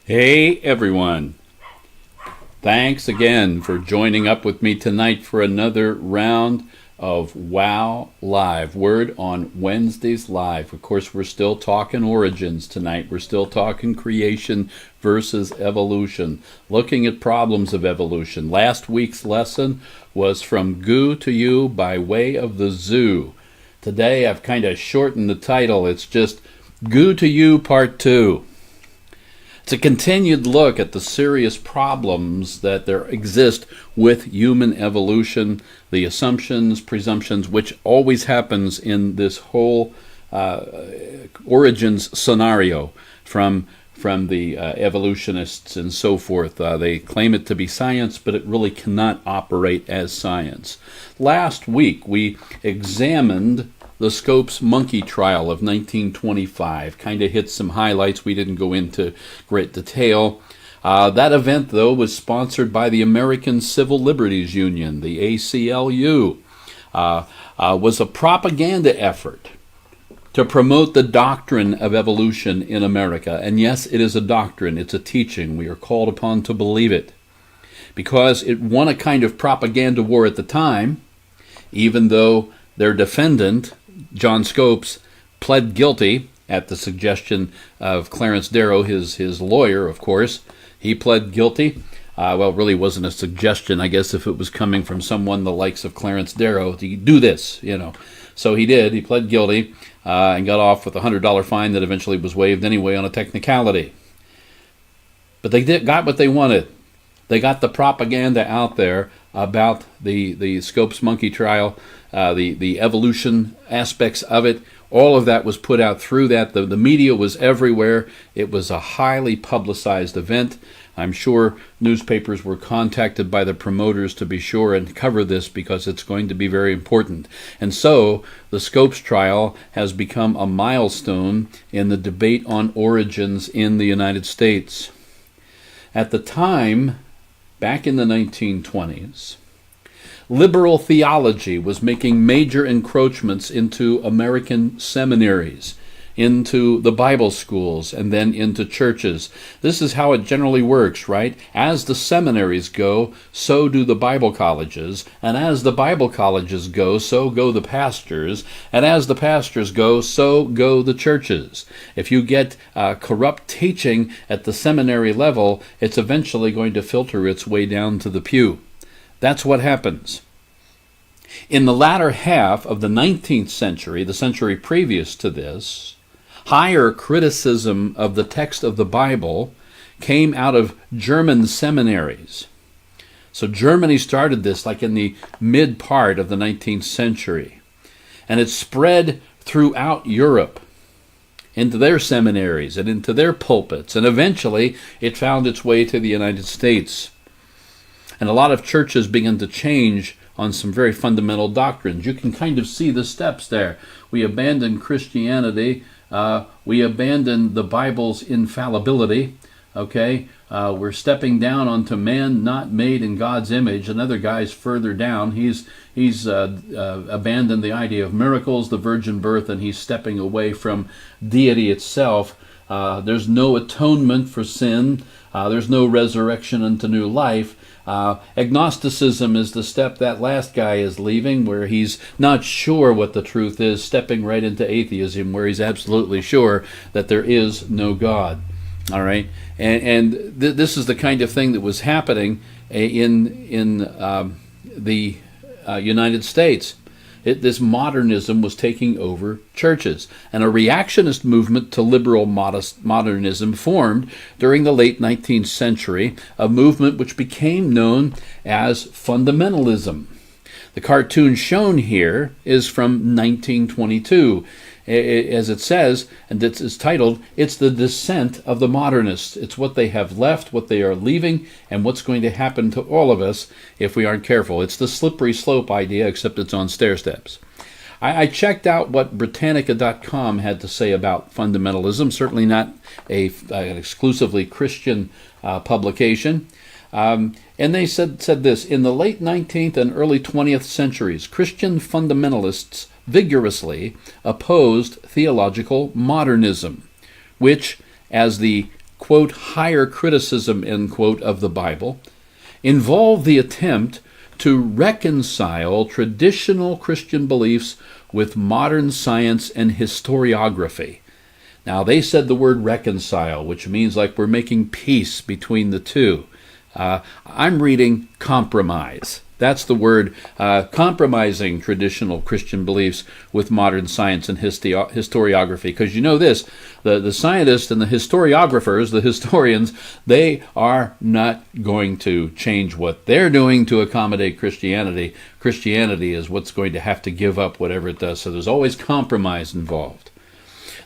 Hey everyone, thanks again for joining up with me tonight for another round of WOW Live, Word on Wednesdays Live. Of course, we're still talking origins tonight. We're still talking creation versus evolution, looking at problems of evolution. Last week's lesson was From Goo to You by way of the Zoo. Today I've kind of shortened the title. It's just Goo to You Part 2. It's a continued look at the serious problems that there exist with human evolution, the assumptions, presumptions, which always happens in this whole origins scenario from the evolutionists and so forth. They claim it to be science, but it really cannot operate as science. Last week we examined the Scopes monkey trial of 1925. Kind of hit some highlights. We didn't go into great detail. That event, though, was sponsored by the American Civil Liberties Union, the ACLU. Was a propaganda effort to promote the doctrine of evolution in America. And yes, it is a doctrine. It's a teaching. We are called upon to believe it. Because it won a kind of propaganda war at the time, even though their defendant, John Scopes, pled guilty at the suggestion of Clarence Darrow, his lawyer, of course. He pled guilty. Well, it really wasn't a suggestion, I guess, if it was coming from someone the likes of Clarence Darrow to do this, So he did. He pled guilty and got off with a $100 fine that eventually was waived anyway on a technicality. But they got what they wanted. They got the propaganda out there about the Scopes monkey trial, the evolution aspects of it. All of that was put out through that. The media was everywhere. It was a highly publicized event. I'm sure newspapers were contacted by the promoters to be sure and cover this because it's going to be very important. And so the Scopes trial has become a milestone in the debate on origins in the United States. At the time, back in the 1920s, liberal theology was making major encroachments into American seminaries, into the Bible schools, and then into churches. This is how it generally works, right? As the seminaries go, so do the Bible colleges, and as the Bible colleges go, so go the pastors, and as the pastors go, so go the churches. If you get corrupt teaching at the seminary level, it's eventually going to filter its way down to the pew. That's what happens. In the latter half of the 19th century, the century previous to this, higher criticism of the text of the Bible came out of German seminaries. So Germany started this like in the mid part of the 19th century. And it spread throughout Europe into their seminaries and into their pulpits. And eventually it found its way to the United States. And a lot of churches began to change on some very fundamental doctrines. You can kind of see the steps there. We abandon Christianity. We abandon the Bible's infallibility. Okay, we're stepping down onto man not made in God's image. Another guy's further down. He's abandoned the idea of miracles, the virgin birth, and he's stepping away from deity itself. There's no atonement for sin. There's no resurrection unto new life. Agnosticism is the step that last guy is leaving, where he's not sure what the truth is, stepping right into atheism, where he's absolutely sure that there is no God. All right, and this is the kind of thing that was happening in the United States. This modernism was taking over churches, and a reactionist movement to liberal modernism formed during the late 19th century, a movement which became known as fundamentalism. The cartoon shown here is from 1922. As it says, and it's titled, "It's the Descent of the Modernists." It's what they have left, what they are leaving, and what's going to happen to all of us if we aren't careful. It's the slippery slope idea, except it's on stair steps. I checked out what Britannica.com had to say about fundamentalism, certainly not an exclusively Christian publication. And they said this: in the late 19th and early 20th centuries, Christian fundamentalists vigorously opposed theological modernism, which, as the quote, higher criticism, end quote, of the Bible involve the attempt to reconcile traditional Christian beliefs with modern science and historiography. Now, they said the word reconcile, which means like we're making peace between the two. I'm reading compromise. That's the word, compromising traditional Christian beliefs with modern science and historiography. Because you know this, the scientists and the historiographers, the historians, they are not going to change what they're doing to accommodate Christianity. Christianity is what's going to have to give up whatever it does. So there's always compromise involved.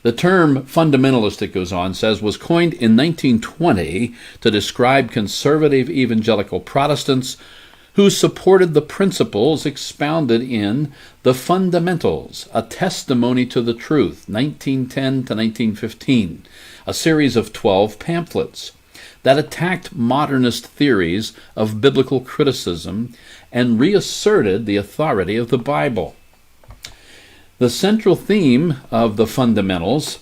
The term fundamentalist, it goes on, says, was coined in 1920 to describe conservative evangelical Protestants who supported the principles expounded in The Fundamentals, A Testimony to the Truth, 1910 to 1915, a series of 12 pamphlets that attacked modernist theories of biblical criticism and reasserted the authority of the Bible. The central theme of the Fundamentals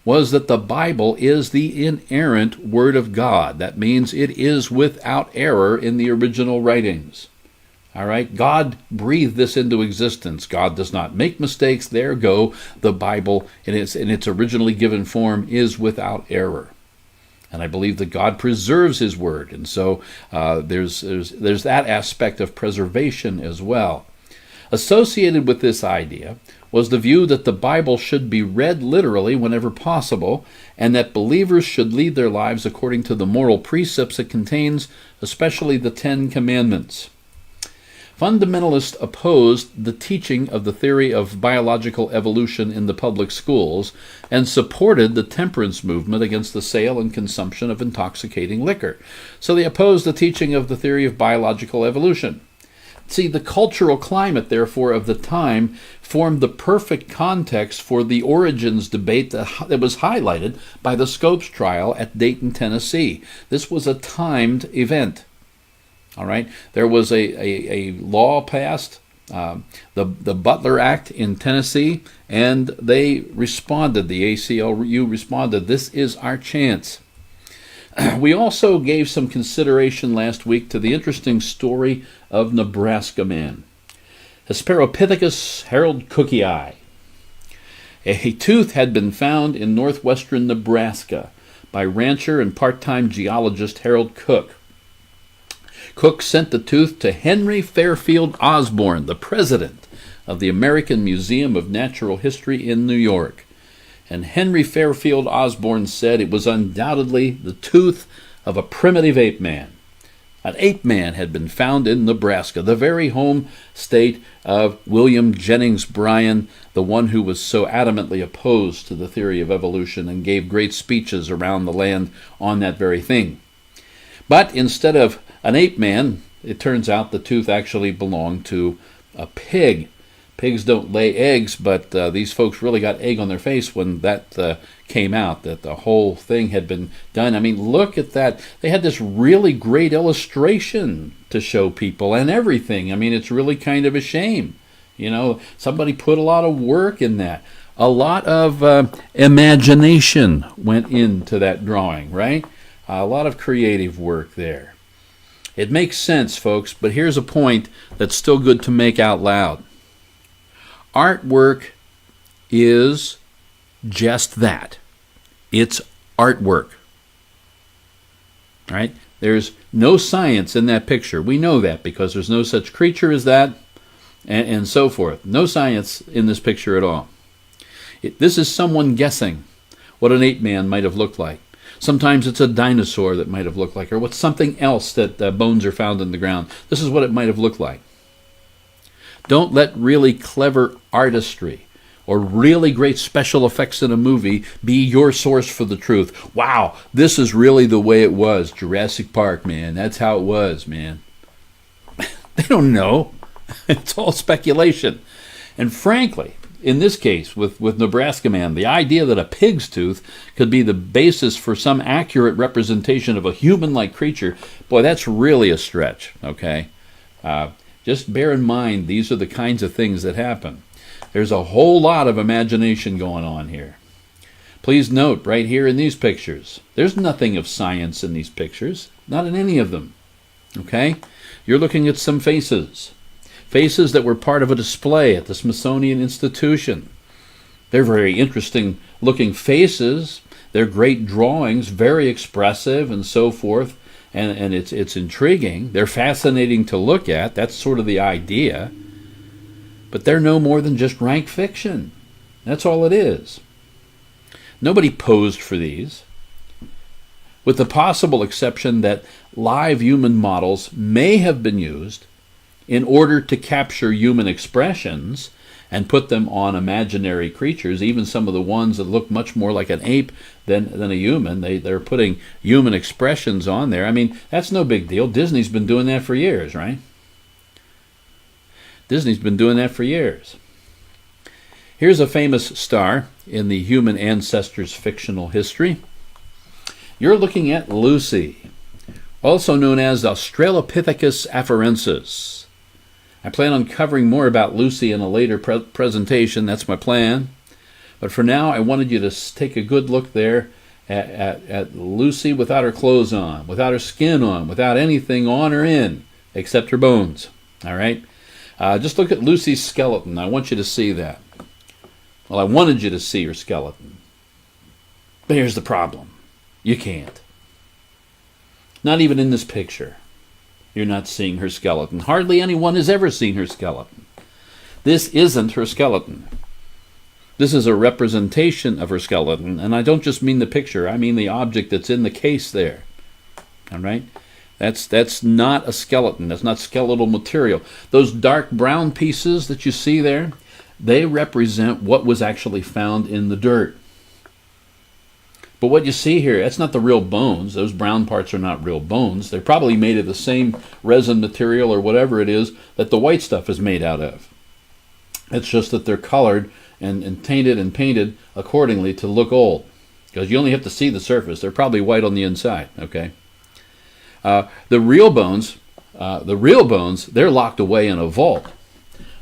was that the Bible is the inerrant Word of God. That means it is without error in the original writings. All right? God breathed this into existence. God does not make mistakes. There go. The Bible, in its originally given form, is without error. And I believe that God preserves His Word. And so there's that aspect of preservation as well. Associated with this idea was the view that the Bible should be read literally whenever possible, and that believers should lead their lives according to the moral precepts it contains, especially the Ten Commandments. Fundamentalists opposed the teaching of the theory of biological evolution in the public schools and supported the temperance movement against the sale and consumption of intoxicating liquor. So they opposed the teaching of the theory of biological evolution. See, the cultural climate, therefore, of the time formed the perfect context for the origins debate that was highlighted by the Scopes trial at Dayton, Tennessee. This was a timed event. All right? There was a law passed, the Butler Act in Tennessee, and they responded, the ACLU responded, this is our chance. We also gave some consideration last week to the interesting story of Nebraska Man, Hesperopithecus Harold Cookie Eye. A tooth had been found in northwestern Nebraska by rancher and part-time geologist Harold Cook. Cook sent the tooth to Henry Fairfield Osborn, the president of the American Museum of Natural History in New York. And Henry Fairfield Osborn said it was undoubtedly the tooth of a primitive ape man. An ape man had been found in Nebraska, the very home state of William Jennings Bryan, the one who was so adamantly opposed to the theory of evolution and gave great speeches around the land on that very thing. But instead of an ape man, it turns out the tooth actually belonged to a pig. Pigs don't lay eggs, but these folks really got egg on their face when that came out, that the whole thing had been done. I mean, look at that. They had this really great illustration to show people and everything. I mean, it's really kind of a shame. You know, somebody put a lot of work in that. A lot of imagination went into that drawing, right? A lot of creative work there. It makes sense, folks, but here's a point that's still good to make out loud. Artwork is just that. It's artwork. Right? There's no science in that picture. We know that because there's no such creature as that, and so forth. No science in this picture at all. This is someone guessing what an ape man might have looked like. Sometimes it's a dinosaur that might have looked like, or what's something else that bones are found in the ground. This is what it might have looked like. Don't let really clever artistry or really great special effects in a movie be your source for the truth. Wow, this is really the way it was. Jurassic Park, man. That's how it was, man. They don't know. It's all speculation. And frankly, in this case, with Nebraska Man, the idea that a pig's tooth could be the basis for some accurate representation of a human-like creature, boy, that's really a stretch, okay? Just bear in mind, these are the kinds of things that happen. There's a whole lot of imagination going on here. Please note right here in these pictures, there's nothing of science in these pictures, not in any of them. Okay? You're looking at some faces. Faces that were part of a display at the Smithsonian Institution. They're very interesting looking faces. They're great drawings, very expressive and so forth, and it's intriguing. They're fascinating to look at. That's sort of the idea. But they're no more than just rank fiction. That's all it is. Nobody posed for these, with the possible exception that live human models may have been used in order to capture human expressions and put them on imaginary creatures, even some of the ones that look much more like an ape than a human. They're putting human expressions on there. I mean, that's no big deal. Disney's been doing that for years, right? Disney's been doing that for years. Here's a famous star in the human ancestors' fictional history. You're looking at Lucy, also known as Australopithecus afarensis. I plan on covering more about Lucy in a later presentation. That's my plan. But for now, I wanted you to take a good look there at Lucy without her clothes on, without her skin on, without anything on or in except her bones. All right? Just look at Lucy's skeleton. I want you to see that. Well, I wanted you to see her skeleton. But here's the problem. You can't. Not even in this picture. You're not seeing her skeleton. Hardly anyone has ever seen her skeleton. This isn't her skeleton. This is a representation of her skeleton, and I don't just mean the picture. I mean the object that's in the case there. All right? That's not a skeleton. That's not skeletal material. Those dark brown pieces that you see there, they represent what was actually found in the dirt. But what you see here, that's not the real bones. Those brown parts are not real bones. They're probably made of the same resin material or whatever it is that the white stuff is made out of. It's just that they're colored and tainted and painted accordingly to look old. Because you only have to see the surface. They're probably white on the inside, okay? The real bones, they're locked away in a vault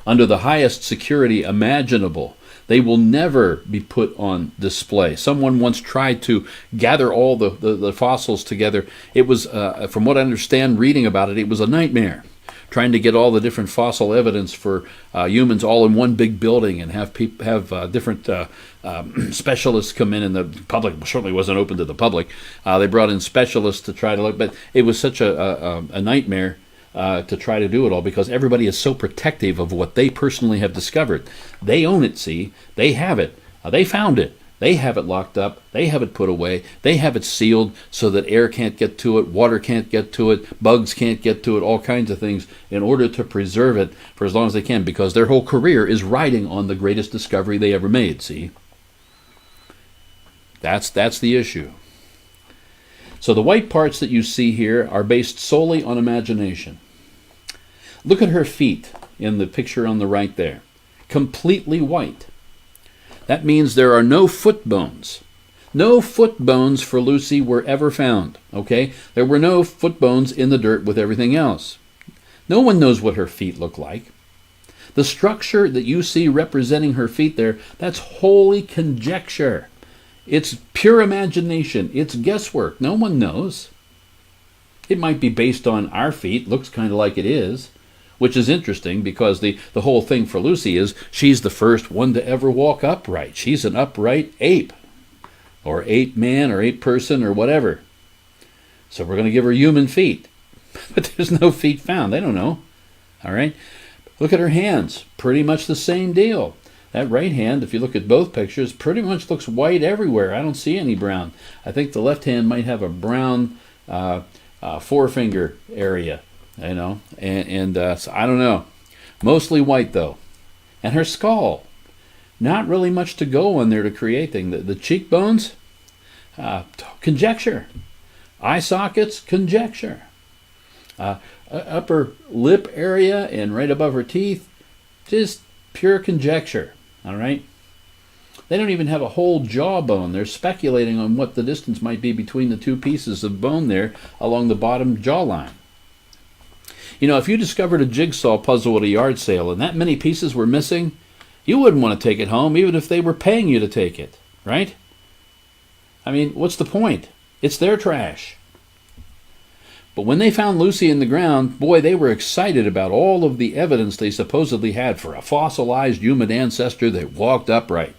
under the highest security imaginable. They will never be put on display. Someone once tried to gather all the fossils together. It was, from what I understand, reading about it, it was a nightmare. Trying to get all the different fossil evidence for humans all in one big building and have different specialists come in, and the public certainly wasn't open to the public. They brought in specialists to try to look, but it was such a nightmare to try to do it all, because everybody is so protective of what they personally have discovered. They own it, see? They have it. They found it. They have it locked up. They have it put away. They have it sealed so that air can't get to it, water can't get to it, bugs can't get to it, all kinds of things, in order to preserve it for as long as they can, because their whole career is riding on the greatest discovery they ever made, see? That's the issue. So the white parts that you see here are based solely on imagination. Look at her feet in the picture on the right there. Completely white. That means there are no foot bones. No foot bones for Lucy were ever found, okay? There were no foot bones in the dirt with everything else. No one knows what her feet look like. The structure that you see representing her feet there, that's wholly conjecture. It's pure imagination. It's guesswork. No one knows. It might be based on our feet. Looks kind of like it is, which is interesting, because the whole thing for Lucy is she's the first one to ever walk upright. She's an upright ape, or ape man, or ape person, or whatever. So we're going to give her human feet. But there's no feet found. They don't know. All right? Look at her hands. Pretty much the same deal. That right hand, if you look at both pictures, pretty much looks white everywhere. I don't see any brown. I think the left hand might have a brown forefinger area, you know, and so I don't know. Mostly white, though. And her skull, not really much to go on there to create things. The cheekbones, conjecture. Eye sockets, conjecture. Upper lip area and right above her teeth, just pure conjecture. All right? They don't even have a whole jawbone. They're speculating on what the distance might be between the two pieces of bone there along the bottom jawline. You know, if you discovered a jigsaw puzzle at a yard sale and that many pieces were missing, you wouldn't want to take it home even if they were paying you to take it, right? I mean, what's the point? It's their trash. But when they found Lucy in the ground, boy, they were excited about all of the evidence they supposedly had for a fossilized human ancestor that walked upright.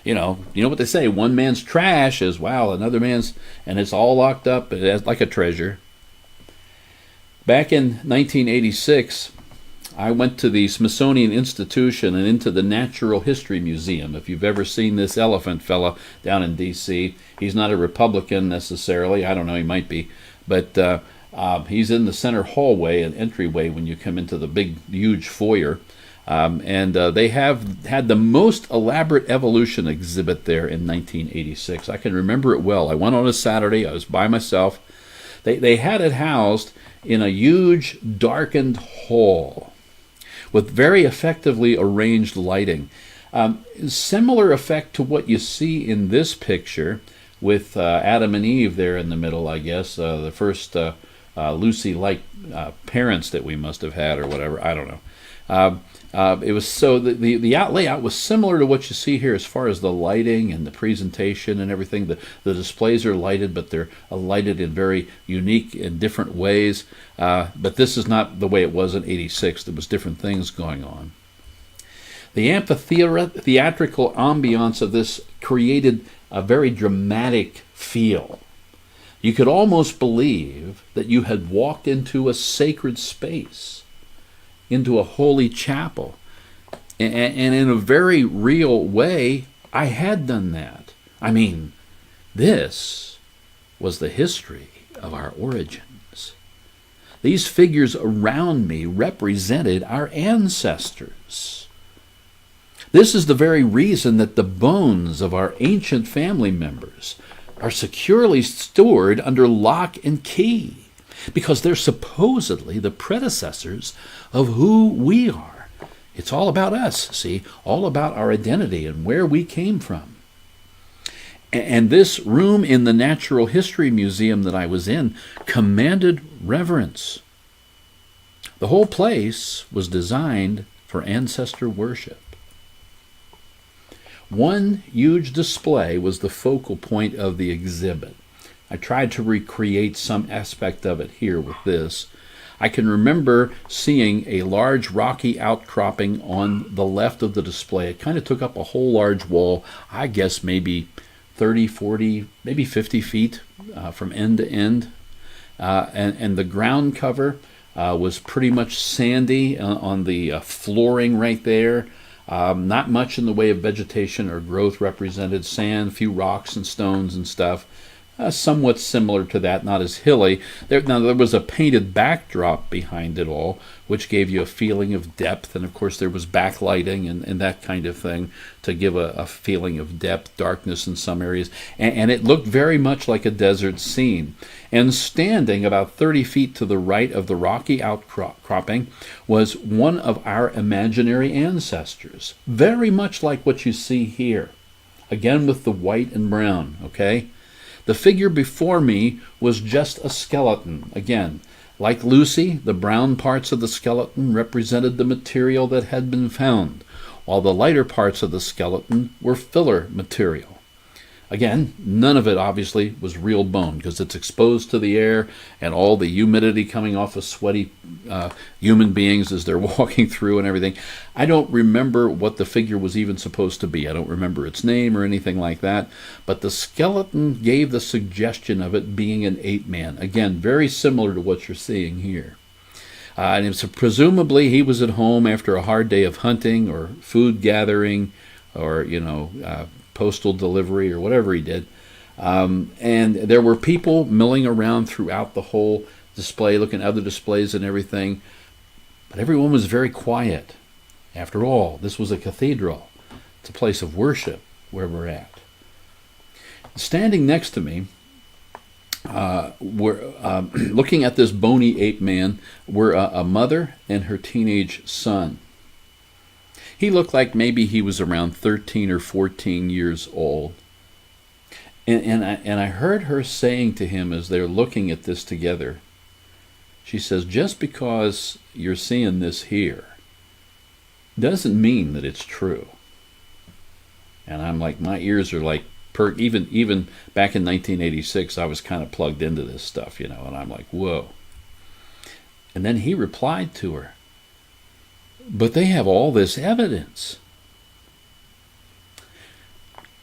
You know what they say, one man's trash is, wow, another man's, and it's all locked up like a treasure. Back in 1986, I went to the Smithsonian Institution and into the Natural History Museum. If you've ever seen this elephant fella down in D.C., he's not a Republican necessarily. I don't know, he might be. But he's in the center hallway and entryway when you come into the big, huge foyer. And they have had the most elaborate evolution exhibit there in 1986. I can remember it well. I went on a Saturday. I was by myself. They had it housed in a huge, darkened hall with very effectively arranged lighting. Similar effect to what you see in this picture with Adam and Eve there in the middle, I guess. The first Lucy-like parents that we must have had or whatever. I don't know. It was so the layout was similar to what you see here as far as the lighting and the presentation and everything. The displays are lighted, but they're lighted in very unique and different ways. But this is not the way it was in '86. There was different things going on. The amphitheatrical ambiance of this created a very dramatic feel. You could almost believe that you had walked into a sacred space, into a holy chapel. And in a very real way, I had done that. I mean, this was the history of our origins. These figures around me represented our ancestors. This is the very reason that the bones of our ancient family members are securely stored under lock and key, because they're supposedly the predecessors of who we are. It's all about us, see, all about our identity and where we came from. And this room in the Natural History Museum that I was in commanded reverence. The whole place was designed for ancestor worship. One huge display was the focal point of the exhibit. I tried to recreate some aspect of it here with this. I can remember seeing a large rocky outcropping on the left of the display. It kind of took up a whole large wall, I guess maybe 30, 40, maybe 50 feet from end to end. And the ground cover was pretty much sandy on the flooring right there. Not much in the way of vegetation or growth represented. Sand, few rocks and stones and stuff. Somewhat similar to that, not as hilly. There was a painted backdrop behind it all, which gave you a feeling of depth, and of course there was backlighting and that kind of thing to give a feeling of depth, darkness in some areas, and it looked very much like a desert scene. And standing about 30 feet to the right of the rocky outcropping was one of our imaginary ancestors, very much like what you see here, again with the white and brown, okay? The figure before me was just a skeleton. Again, like Lucy, the brown parts of the skeleton represented the material that had been found, while the lighter parts of the skeleton were filler material. Again, none of it obviously was real bone because it's exposed to the air and all the humidity coming off of sweaty human beings as they're walking through and everything. I don't remember what the figure was even supposed to be. I don't remember its name or anything like that. But the skeleton gave the suggestion of it being an ape-man. Again, very similar to what you're seeing here. And so presumably he was at home after a hard day of hunting or food gathering or, postal delivery or whatever he did. And there were people milling around throughout the whole display, looking at other displays and everything. But everyone was very quiet. After all, this was a cathedral. It's a place of worship where we're at. Standing next to me, looking at this bony ape man, were a mother and her teenage son. He looked like maybe he was around 13 or 14 years old. And I heard her saying to him as they're looking at this together, she says, just because you're seeing this here doesn't mean that it's true. And I'm like, my ears are like even back in 1986, I was kind of plugged into this stuff, and I'm like, whoa. And then he replied to her, but they have all this evidence.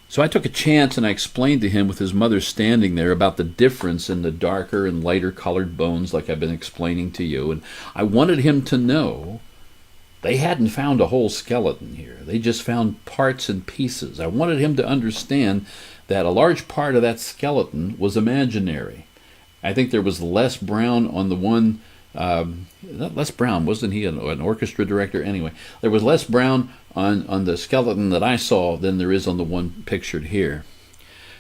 So I took a chance and I explained to him with his mother standing there about the difference in the darker and lighter colored bones like I've been explaining to you. And I wanted him to know they hadn't found a whole skeleton here. They just found parts and pieces. I wanted him to understand that a large part of that skeleton was imaginary. I think there was less brown on the one, not less brown, wasn't he an orchestra director? Anyway, there was less brown on the skeleton that I saw than there is on the one pictured here.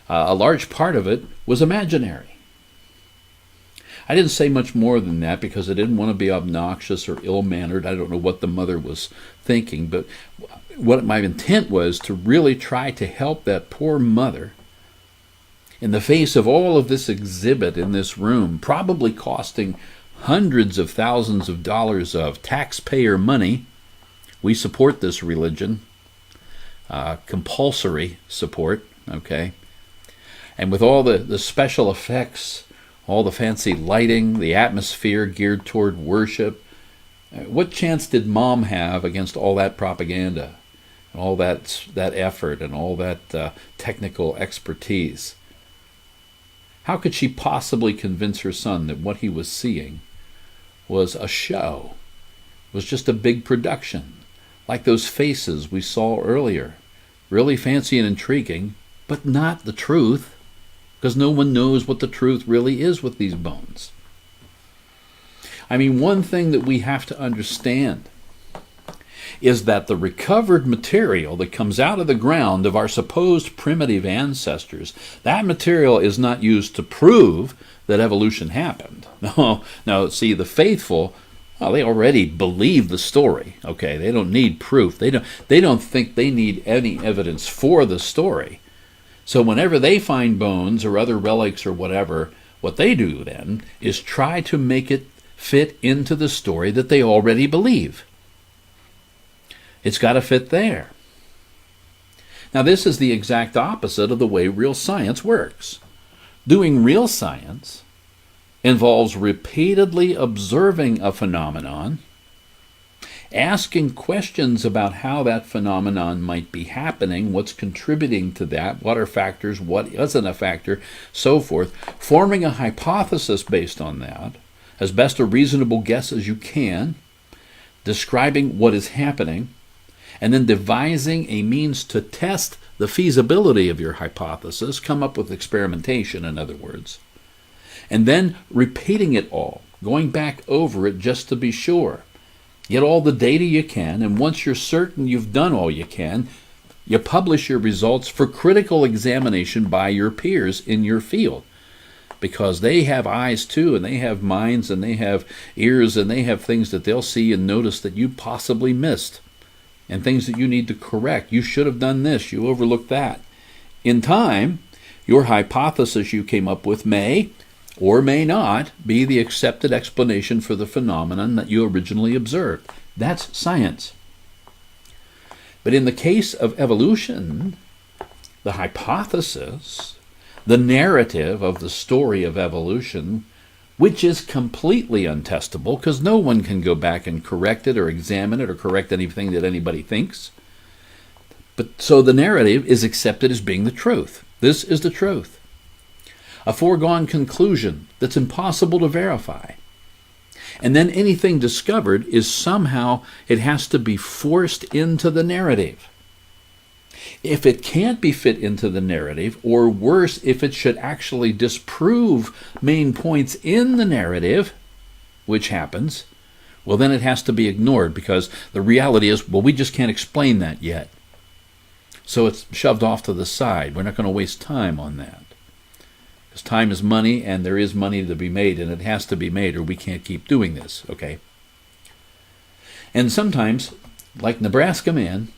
A large part of it was imaginary. I didn't say much more than that because I didn't want to be obnoxious or ill-mannered. I don't know what the mother was thinking, but what my intent was to really try to help that poor mother in the face of all of this exhibit in this room, probably costing hundreds of thousands of dollars of taxpayer money. We support this religion, compulsory support, okay? And with all the special effects, all the fancy lighting, the atmosphere geared toward worship, what chance did Mom have against all that propaganda, and all that effort, and all that technical expertise? How could she possibly convince her son that what he was seeing was a show, was just a big production, like those faces we saw earlier, really fancy and intriguing, but not the truth? Because no one knows what the truth really is with these bones. I mean, one thing that we have to understand is that the recovered material that comes out of the ground of our supposed primitive ancestors, that material is not used to prove that evolution happened. No, see, the faithful, well, they already believe the story, okay? They don't need proof. They don't think they need any evidence for the story. So whenever they find bones or other relics or whatever, what they do then is try to make it fit into the story that they already believe. It's got to fit there. Now this is the exact opposite of the way real science works. Doing real science involves repeatedly observing a phenomenon, asking questions about how that phenomenon might be happening, what's contributing to that, what are factors, what isn't a factor, so forth, forming a hypothesis based on that, as best a reasonable guess as you can, describing what is happening, and then devising a means to test the feasibility of your hypothesis, come up with experimentation, in other words, and then repeating it all, going back over it just to be sure. Get all the data you can, and once you're certain you've done all you can, you publish your results for critical examination by your peers in your field. Because they have eyes too, and they have minds, and they have ears, and they have things that they'll see and notice that you possibly missed, and things that you need to correct. You should have done this, you overlooked that. In time, your hypothesis you came up with may or may not be the accepted explanation for the phenomenon that you originally observed. That's science. But in the case of evolution, the hypothesis, the narrative of the story of evolution, which is completely untestable because no one can go back and correct it or examine it or correct anything that anybody thinks. But so the narrative is accepted as being the truth. This is the truth. A foregone conclusion that's impossible to verify. And then anything discovered is somehow, it has to be forced into the narrative. If it can't be fit into the narrative, or worse, if it should actually disprove main points in the narrative, which happens, well, then it has to be ignored because the reality is, well, we just can't explain that yet. So it's shoved off to the side. We're not going to waste time on that. Because time is money, and there is money to be made, and it has to be made, or we can't keep doing this, okay? And sometimes, like Nebraska Man,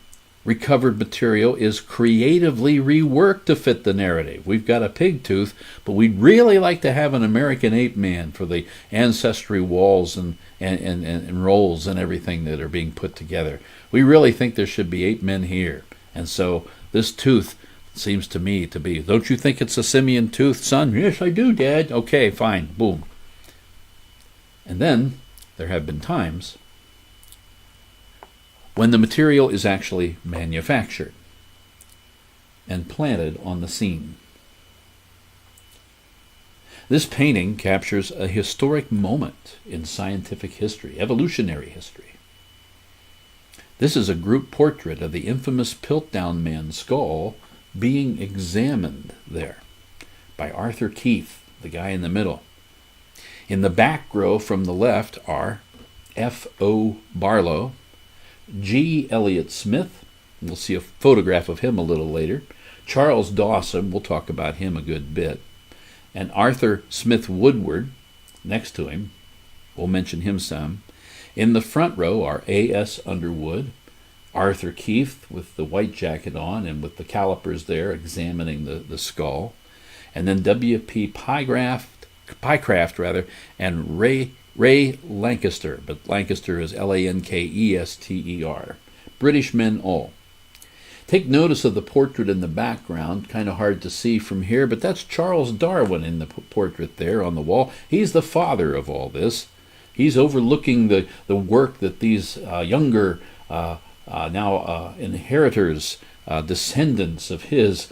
recovered material is creatively reworked to fit the narrative. We've got a pig tooth, but we'd really like to have an American ape man for the ancestry walls and rolls and everything that are being put together. We really think there should be ape men here. And so this tooth Seems to me to be. Don't you think it's a simian tooth, son? Yes, I do, Dad. Okay, fine. Boom. And then there have been times when the material is actually manufactured and planted on the scene. This painting captures a historic moment in scientific history, evolutionary history. This is a group portrait of the infamous Piltdown Man skull being examined there by Arthur Keith, the guy in the middle. In the back row from the left are F.O. Barlow, G. Elliott Smith, we'll see a photograph of him a little later, Charles Dawson, we'll talk about him a good bit, and Arthur Smith Woodward next to him, we'll mention him some. In the front row are A.S. Underwood, Arthur Keith with the white jacket on and with the calipers there examining the skull, and then W.P. Pycraft, and Ray Lancaster, but Lancaster is Lankester, British men all. Take notice of the portrait in the background, kind of hard to see from here, but that's Charles Darwin in the portrait there on the wall. He's the father of all this. He's overlooking the work that these younger inheritors, descendants of his,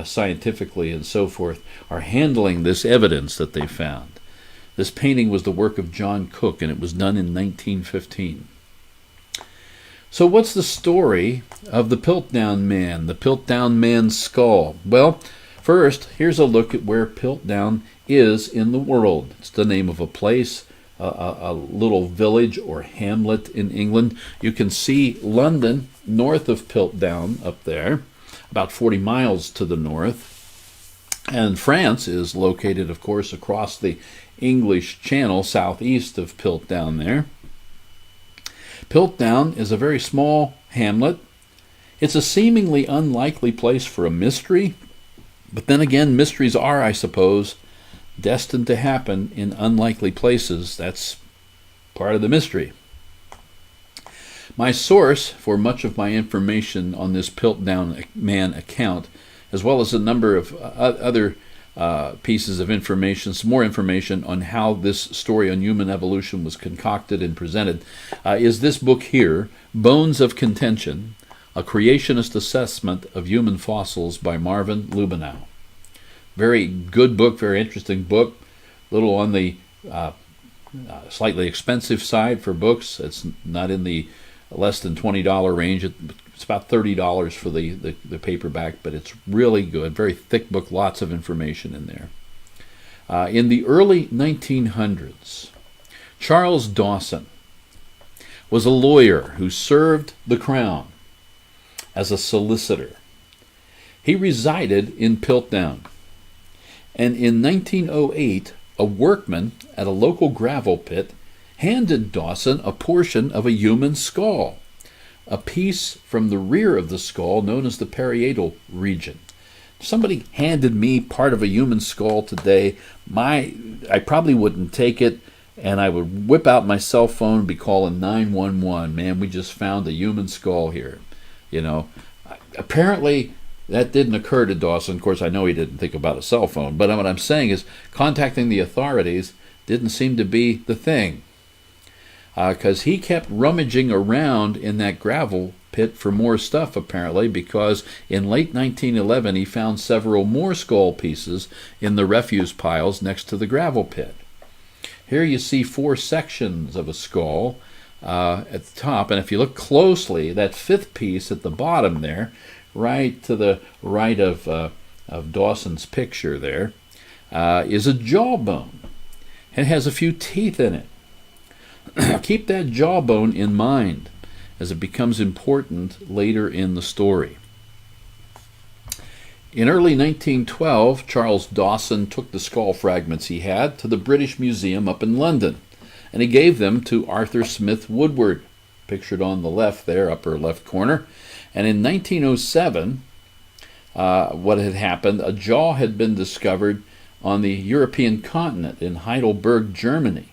scientifically and so forth, are handling this evidence that they found. This painting was the work of John Cook, and it was done in 1915. So what's the story of the Piltdown Man, the Piltdown Man's skull? Well, first, here's a look at where Piltdown is in the world. It's the name of a place, a little village or hamlet in England. You can see London north of Piltdown up there, about 40 miles to the north. And France is located, of course, across the English Channel, southeast of Piltdown there. Piltdown is a very small hamlet. It's a seemingly unlikely place for a mystery, but then again, mysteries are, I suppose, destined to happen in unlikely places. That's part of the mystery. My source for much of my information on this Piltdown Man account, as well as a number of other pieces of information, some more information on how this story on human evolution was concocted and presented, is this book here, Bones of Contention, A Creationist Assessment of Human Fossils by Marvin Lubenow. Very good book, very interesting book, a little on the slightly expensive side for books. It's not in the less than $20 range. It's about $30 for the paperback, but it's really good. Very thick book, lots of information in there. In the early 1900s, Charles Dawson was a lawyer who served the Crown as a solicitor. He resided in Piltdown, and in 1908, a workman at a local gravel pit handed Dawson a portion of a human skull, a piece from the rear of the skull known as the parietal region. If somebody handed me part of a human skull today, I probably wouldn't take it, and I would whip out my cell phone and be calling 911. Man, we just found a human skull here. Apparently that didn't occur to Dawson. Of course, I know he didn't think about a cell phone, but what I'm saying is contacting the authorities didn't seem to be the thing, because he kept rummaging around in that gravel pit for more stuff, apparently, because in late 1911 he found several more skull pieces in the refuse piles next to the gravel pit. Here you see 4 sections of a skull at the top, and if you look closely, that 5th piece at the bottom there, right to the right of Dawson's picture there, is a jawbone. It has a few teeth in it. Keep that jawbone in mind as it becomes important later in the story. In early 1912, Charles Dawson took the skull fragments he had to the British Museum up in London, and he gave them to Arthur Smith Woodward, pictured on the left there, upper left corner. And in 1907, what had happened, a jaw had been discovered on the European continent in Heidelberg, Germany,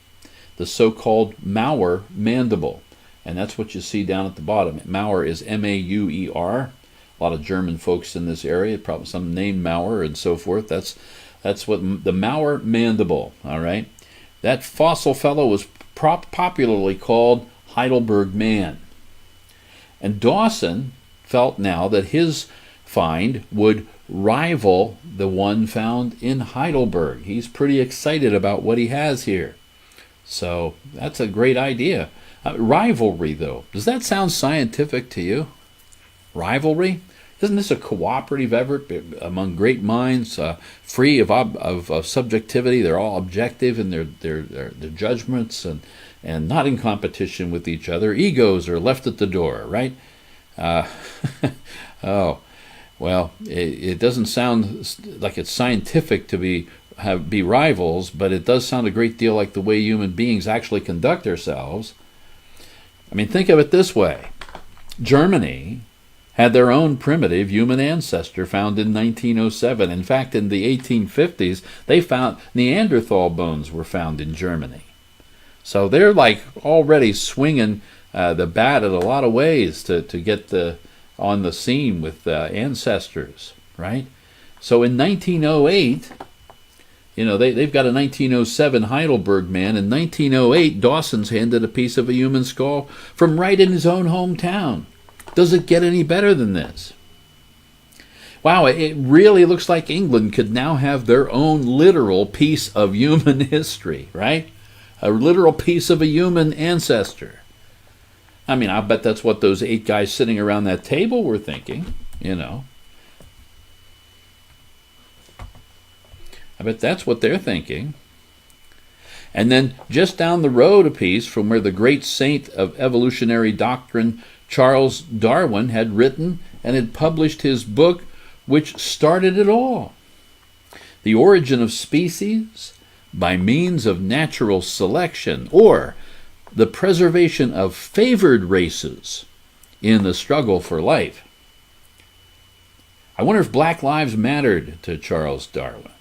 the so-called Mauer mandible. And that's what you see down at the bottom. Mauer is M-A-U-E-R. A lot of German folks in this area, probably some named Maurer and so forth. That's what the Maurer mandible, all right? That fossil fellow was popularly called Heidelberg Man. And Dawson felt now that his find would rival the one found in Heidelberg. He's pretty excited about what he has here. So that's a great idea. Rivalry, though. Does that sound scientific to you? Rivalry? Isn't this a cooperative effort among great minds, free of subjectivity? They're all objective in their judgments and not in competition with each other. Egos are left at the door, right? Oh, well, it doesn't sound like it's scientific to be rivals, but it does sound a great deal like the way human beings actually conduct ourselves. I mean, think of it this way. Germany had their own primitive human ancestor found in 1907. In fact, in the 1850s, they found Neanderthal bones were found in Germany. So they're like already swinging the bat at a lot of ways to get on the scene with ancestors, right? So in 1908, they've got a 1907 Heidelberg Man. In 1908, Dawson's handed a piece of a human skull from right in his own hometown. Does it get any better than this? Wow, it really looks like England could now have their own literal piece of human history, right? A literal piece of a human ancestor. I mean, I bet that's what those 8 guys sitting around that table were thinking, I bet that's what they're thinking. And then just down the road a piece from where the great saint of evolutionary doctrine, Charles Darwin, had written and had published his book, which started it all. The Origin of Species by Means of Natural Selection, or the Preservation of Favored Races in the Struggle for Life. I wonder if Black lives mattered to Charles Darwin.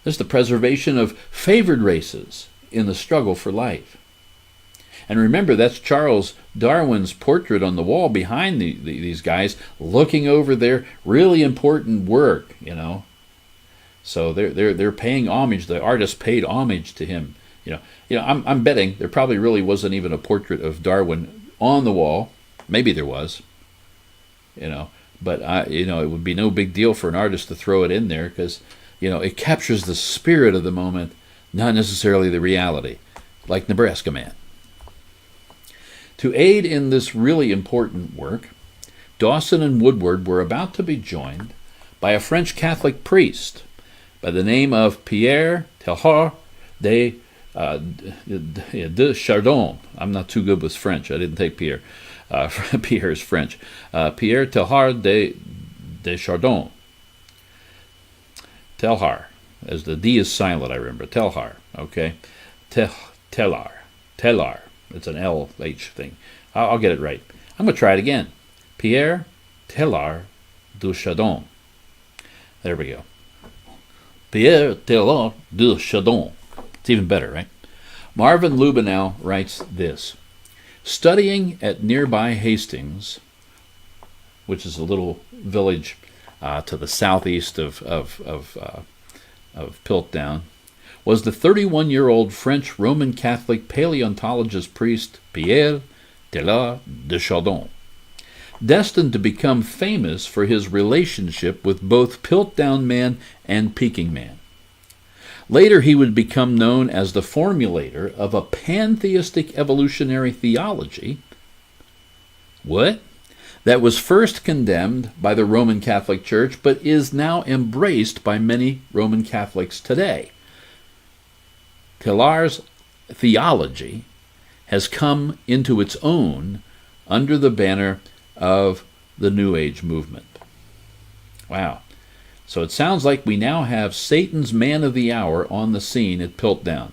This is the preservation of favored races in the struggle for life. And remember, that's Charles Darwin's portrait on the wall behind these guys, looking over their really important work, So they're paying homage. The artist paid homage to him. I'm betting there probably really wasn't even a portrait of Darwin on the wall. Maybe there was, but it would be no big deal for an artist to throw it in there because, it captures the spirit of the moment, not necessarily the reality, like Nebraska Man. To aid in this really important work, Dawson and Woodward were about to be joined by a French Catholic priest by the name of Pierre Teilhard de Chardon. I'm not too good with French. I didn't take Pierre. Pierre is French. Pierre Teilhard de Chardon. Teilhard, as the D is silent, I remember. Teilhard, okay? Teilhard. It's an LH thing. I'll get it right. I'm going to try it again. Pierre Teilhard de Chardon. There we go. Pierre Teilhard de Chardon. It's even better, right? Marvin Lubenow writes this. Studying at nearby Hastings, which is a little village to the southeast of Piltdown, was the 31-year-old French Roman Catholic paleontologist priest Pierre Teilhard de Chardon, destined to become famous for his relationship with both Piltdown Man and Peking Man. Later he would become known as the formulator of a pantheistic evolutionary theology. What? That was first condemned by the Roman Catholic Church, but is now embraced by many Roman Catholics today. Teilhard's theology has come into its own under the banner of the New Age movement. Wow. So it sounds like we now have Satan's man of the hour on the scene at Piltdown.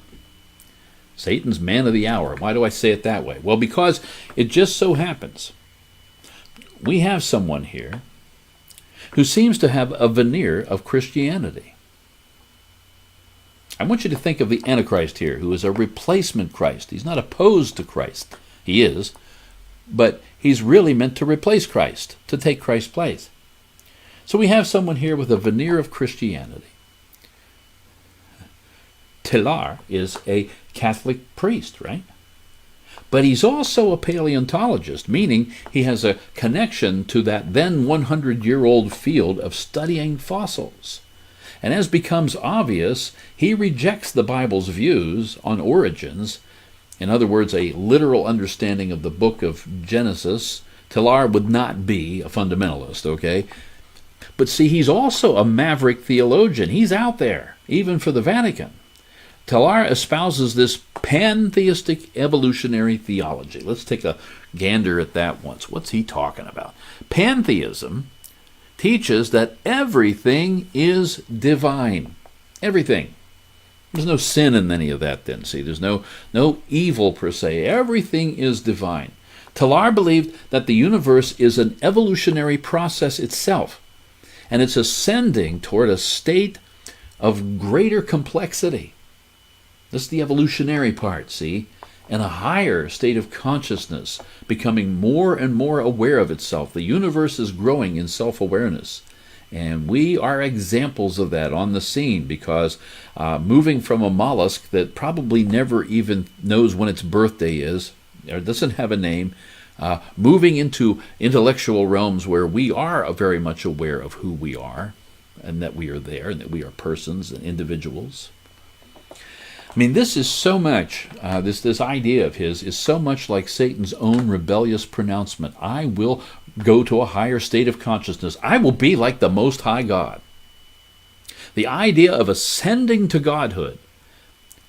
Satan's man of the hour. Why do I say it that way? Well, because it just so happens we have someone here who seems to have a veneer of Christianity. I want you to think of the Antichrist here, who is a replacement Christ. He's not opposed to Christ. He is, but He's really meant to replace Christ, to take Christ's place. So we have someone here with a veneer of Christianity. Teilhard is a Catholic priest, right? But he's also a paleontologist, meaning he has a connection to that then 100-year-old field of studying fossils. And as becomes obvious, he rejects the Bible's views on origins. In other words, a literal understanding of the book of Genesis. Teilhard would not be a fundamentalist, okay? But see, he's also a maverick theologian. He's out there, even for the Vatican. Teilhard espouses this pantheistic evolutionary theology. Let's take a gander at that once. What's he talking about? Pantheism teaches that everything is divine. Everything. There's no sin in any of that then, see. There's no evil per se. Everything is divine. Teilhard believed that the universe is an evolutionary process itself, and it's ascending toward a state of greater complexity. This is the evolutionary part, see? And a higher state of consciousness, becoming more and more aware of itself. The universe is growing in self-awareness. And we are examples of that on the scene, because moving from a mollusk that probably never even knows when its birthday is, or doesn't have a name, moving into intellectual realms where we are very much aware of who we are, and that we are there, and that we are persons and individuals. I mean, this is so much, this idea of his is so much like Satan's own rebellious pronouncement. I will go to a higher state of consciousness. I will be like the Most High God. The idea of ascending to godhood,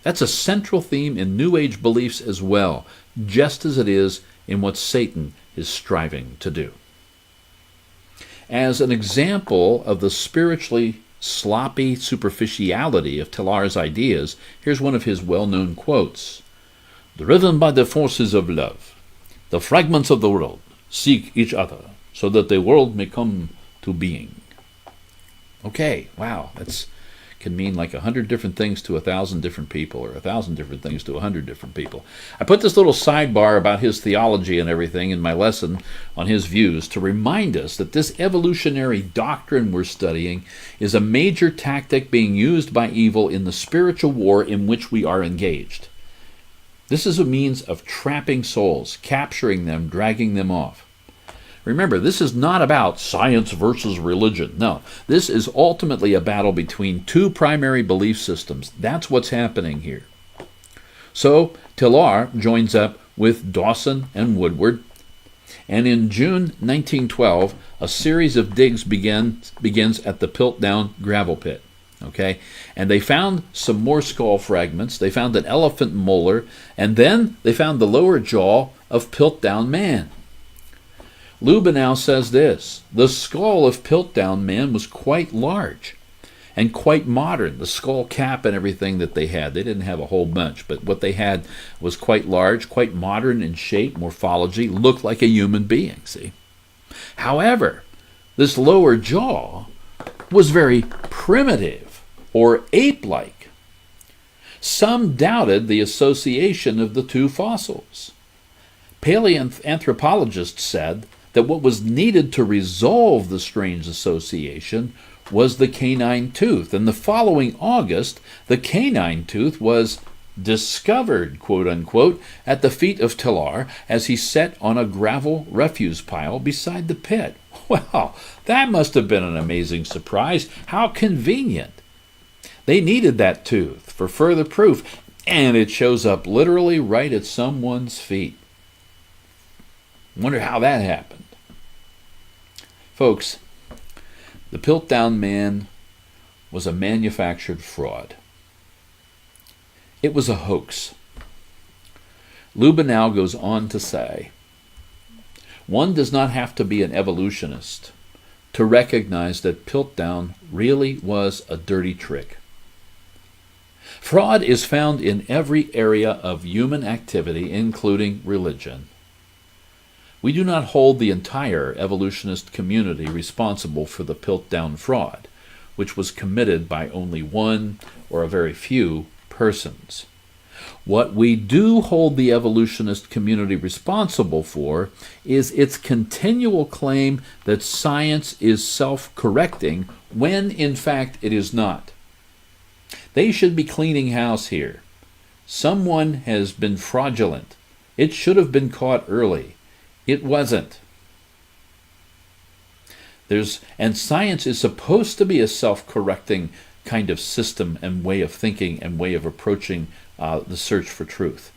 that's a central theme in New Age beliefs as well, just as it is in what Satan is striving to do. As an example of the spiritually sloppy superficiality of Teilhard's ideas, here's one of his well-known quotes. "Driven by the forces of love, the fragments of the world seek each other so that the world may come to being." Okay, wow, that can mean like 100 different things to 1,000 different people, or 1,000 different things to 100 different people. I put this little sidebar about his theology and everything in my lesson on his views to remind us that this evolutionary doctrine we're studying is a major tactic being used by evil in the spiritual war in which we are engaged. This is a means of trapping souls, capturing them, dragging them off. Remember, this is not about science versus religion. No, this is ultimately a battle between two primary belief systems. That's what's happening here. So, Teilhard joins up with Dawson and Woodward, and in June 1912, a series of digs begins at the Piltdown gravel pit. Okay, and they found some more skull fragments. They found an elephant molar, and then they found the lower jaw of Piltdown Man. Lubenow says this: the skull of Piltdown Man was quite large and quite modern. The skull cap and everything that they had, they didn't have a whole bunch, but what they had was quite large, quite modern in shape, morphology, looked like a human being, see? However, this lower jaw was very primitive or ape-like. Some doubted the association of the two fossils. Paleoanthropologists said that what was needed to resolve the strange association was the canine tooth. And the following August, the canine tooth was discovered, quote unquote, at the feet of Teilhard as he sat on a gravel refuse pile beside the pit. Wow, that must have been an amazing surprise. How convenient. They needed that tooth for further proof, and it shows up literally right at someone's feet. Wonder how that happened. Folks, the Piltdown Man was a manufactured fraud. It was a hoax. Lubenow goes on to say, one does not have to be an evolutionist to recognize that Piltdown really was a dirty trick. Fraud is found in every area of human activity, including religion. We do not hold the entire evolutionist community responsible for the Piltdown fraud, which was committed by only one or a very few persons. What we do hold the evolutionist community responsible for is its continual claim that science is self-correcting when, in fact, it is not. They should be cleaning house here. Someone has been fraudulent. It should have been caught early. It wasn't. And science is supposed to be a self-correcting kind of system and way of thinking and way of approaching the search for truth.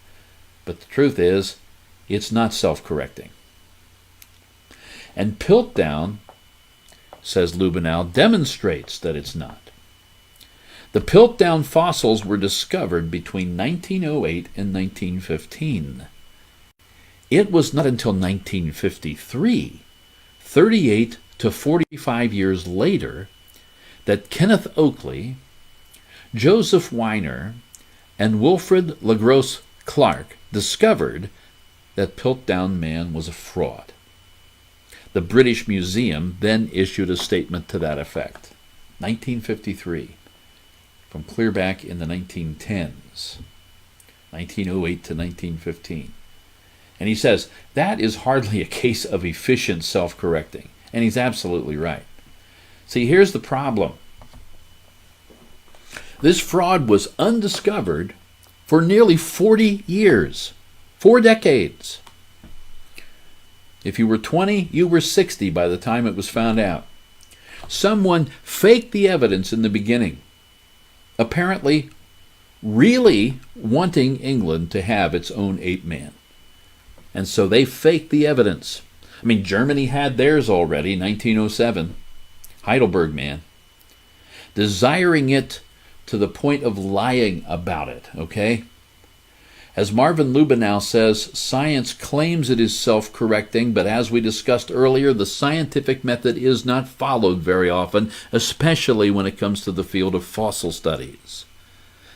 But the truth is, it's not self-correcting. And Piltdown, says Lubenow, demonstrates that it's not. The Piltdown fossils were discovered between 1908 and 1915. It was not until 1953, 38 to 45 years later, that Kenneth Oakley, Joseph Weiner, and Wilfrid LaGrosse Clark discovered that Piltdown Man was a fraud. The British Museum then issued a statement to that effect. 1953, from clear back in the 1910s, 1908 to 1915. And he says, that is hardly a case of efficient self-correcting. And he's absolutely right. See, here's the problem. This fraud was undiscovered for nearly 40 years, 4 decades. If you were 20, you were 60 by the time it was found out. Someone faked the evidence in the beginning, apparently really wanting England to have its own ape-man. And so they faked the evidence. I mean, Germany had theirs already, 1907, Heidelberg Man, desiring it to the point of lying about it, okay? As Marvin Lubenow says, science claims it is self-correcting, but as we discussed earlier, the scientific method is not followed very often, especially when it comes to the field of fossil studies.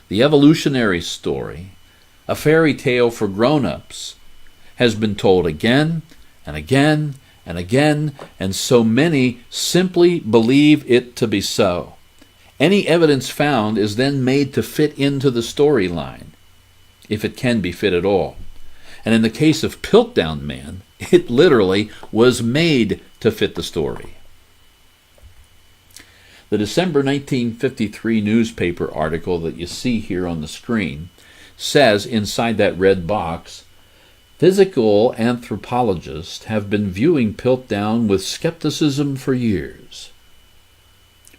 The evolutionary story, a fairy tale for grown-ups, has been told again and again and again, and so many simply believe it to be so. Any evidence found is then made to fit into the storyline, if it can be fit at all. And in the case of Piltdown Man, it literally was made to fit the story. The December 1953 newspaper article that you see here on the screen says inside that red box, physical anthropologists have been viewing Piltdown with skepticism for years.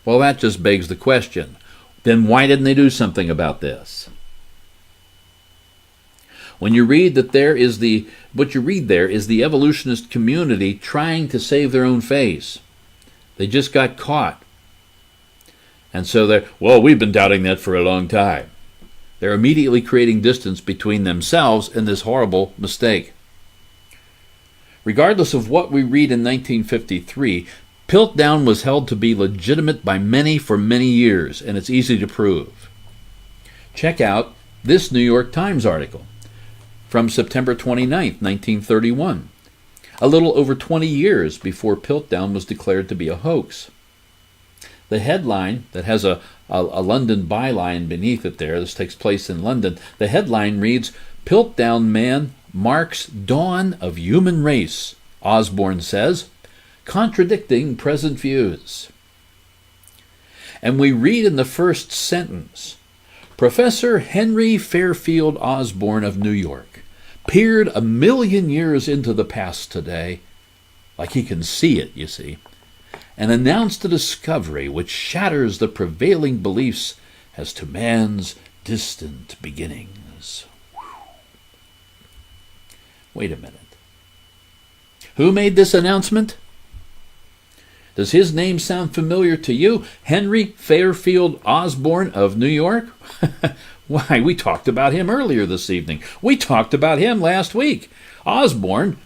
Well, that just begs the question, then why didn't they do something about this? When you read that what you read there is the evolutionist community trying to save their own face. They just got caught. And so we've been doubting that for a long time. They're immediately creating distance between themselves and this horrible mistake. Regardless of what we read in 1953, Piltdown was held to be legitimate by many for many years, and it's easy to prove. Check out this New York Times article from September 29, 1931, a little over 20 years before Piltdown was declared to be a hoax. The headline that has a London byline beneath it there, this takes place in London, the headline reads, Piltdown Man marks dawn of human race, Osborne says, contradicting present views. And we read in the first sentence, Professor Henry Fairfield Osborne of New York peered 1,000,000 years into the past today, like he can see it, you see, and announced a discovery which shatters the prevailing beliefs as to man's distant beginnings. Wait a minute. Who made this announcement? Does his name sound familiar to you? Henry Fairfield Osborne of New York? Why, we talked about him earlier this evening. We talked about him last week. Osborne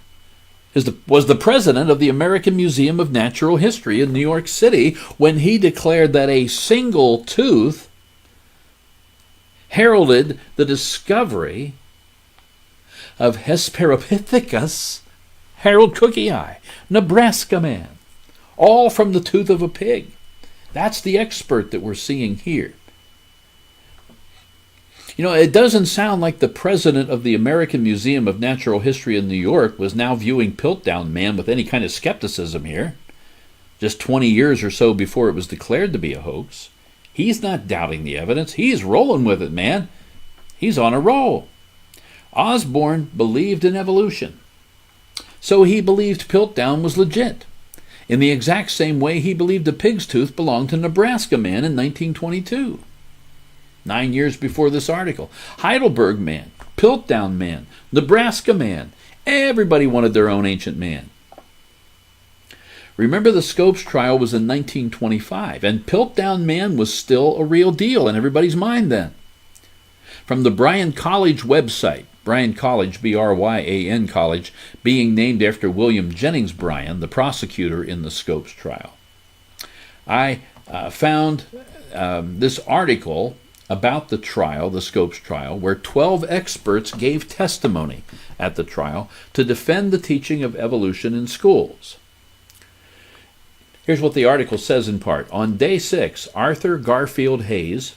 was the president of the American Museum of Natural History in New York City when he declared that a single tooth heralded the discovery of Hesperopithecus, Harold Cookie Eye, Nebraska Man, all from the tooth of a pig. That's the expert that we're seeing here. You know, it doesn't sound like the president of the American Museum of Natural History in New York was now viewing Piltdown Man with any kind of skepticism here, just 20 years or so before it was declared to be a hoax. He's not doubting the evidence. He's rolling with it, man. He's on a roll. Osborne believed in evolution, so he believed Piltdown was legit, in the exact same way he believed a pig's tooth belonged to Nebraska Man in 1922. 9 years before this article. Heidelberg Man, Piltdown Man, Nebraska Man. Everybody wanted their own ancient man. Remember, the Scopes trial was in 1925, and Piltdown Man was still a real deal in everybody's mind then. From the Bryan College website, Bryan College, B-R-Y-A-N College, being named after William Jennings Bryan, the prosecutor in the Scopes trial, I found this article about the trial, the Scopes trial, where 12 experts gave testimony at the trial to defend the teaching of evolution in schools. Here's what the article says in part. On day 6, Arthur Garfield Hayes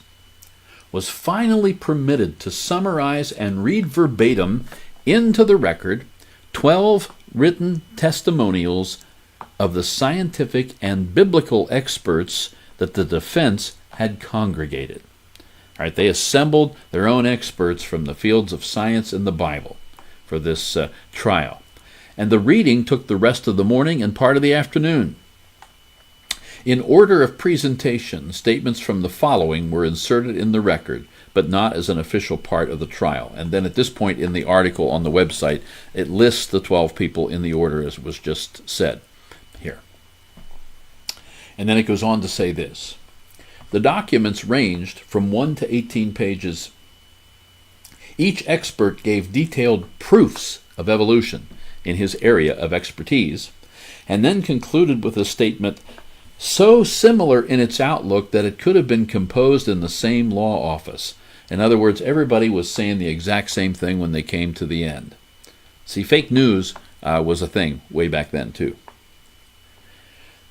was finally permitted to summarize and read verbatim into the record 12 written testimonials of the scientific and biblical experts that the defense had congregated. All right, they assembled their own experts from the fields of science and the Bible for this trial. And the reading took the rest of the morning and part of the afternoon. In order of presentation, statements from the following were inserted in the record, but not as an official part of the trial. And then at this point in the article on the website, it lists the 12 people in the order as was just said here. And then it goes on to say this. The documents ranged from 1 to 18 pages. Each expert gave detailed proofs of evolution in his area of expertise, and then concluded with a statement so similar in its outlook that it could have been composed in the same law office. In other words, everybody was saying the exact same thing when they came to the end. See, fake news was a thing way back then, too.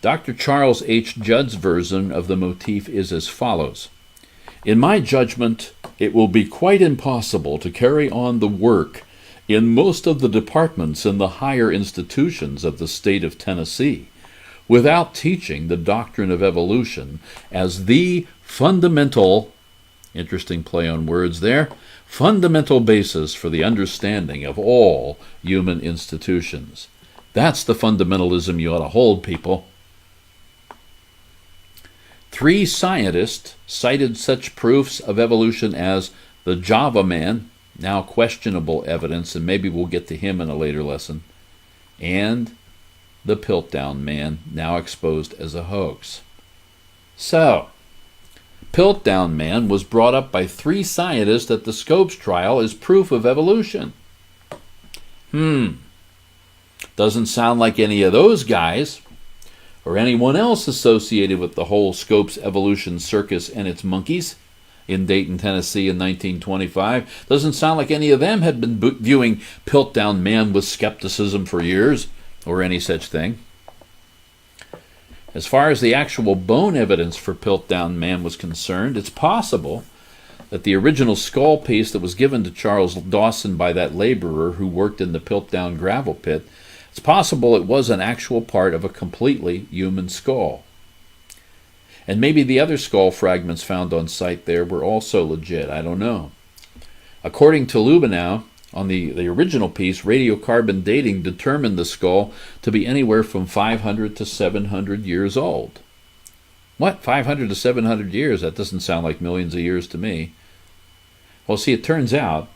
Dr. Charles H. Judd's version of the motif is as follows. In my judgment, it will be quite impossible to carry on the work in most of the departments in the higher institutions of the state of Tennessee without teaching the doctrine of evolution as the fundamental, interesting play on words there, fundamental basis for the understanding of all human institutions. That's the fundamentalism you ought to hold, people. 3 scientists cited such proofs of evolution as the Java Man, now questionable evidence, and maybe we'll get to him in a later lesson, and the Piltdown Man, now exposed as a hoax. So, Piltdown Man was brought up by 3 scientists at the Scopes trial as proof of evolution. Doesn't sound like any of those guys or anyone else associated with the whole Scopes evolution circus and its monkeys in Dayton, Tennessee in 1925. Doesn't sound like any of them had been viewing Piltdown Man with skepticism for years, or any such thing. As far as the actual bone evidence for Piltdown Man was concerned, it's possible that the original skull piece that was given to Charles Dawson by that laborer who worked in the Piltdown gravel pit, it's possible it was an actual part of a completely human skull. And maybe the other skull fragments found on site there were also legit. I don't know. According to Lubenow, on the original piece, radiocarbon dating determined the skull to be anywhere from 500 to 700 years old. What? 500 to 700 years? That doesn't sound like millions of years to me. Well, see, it turns out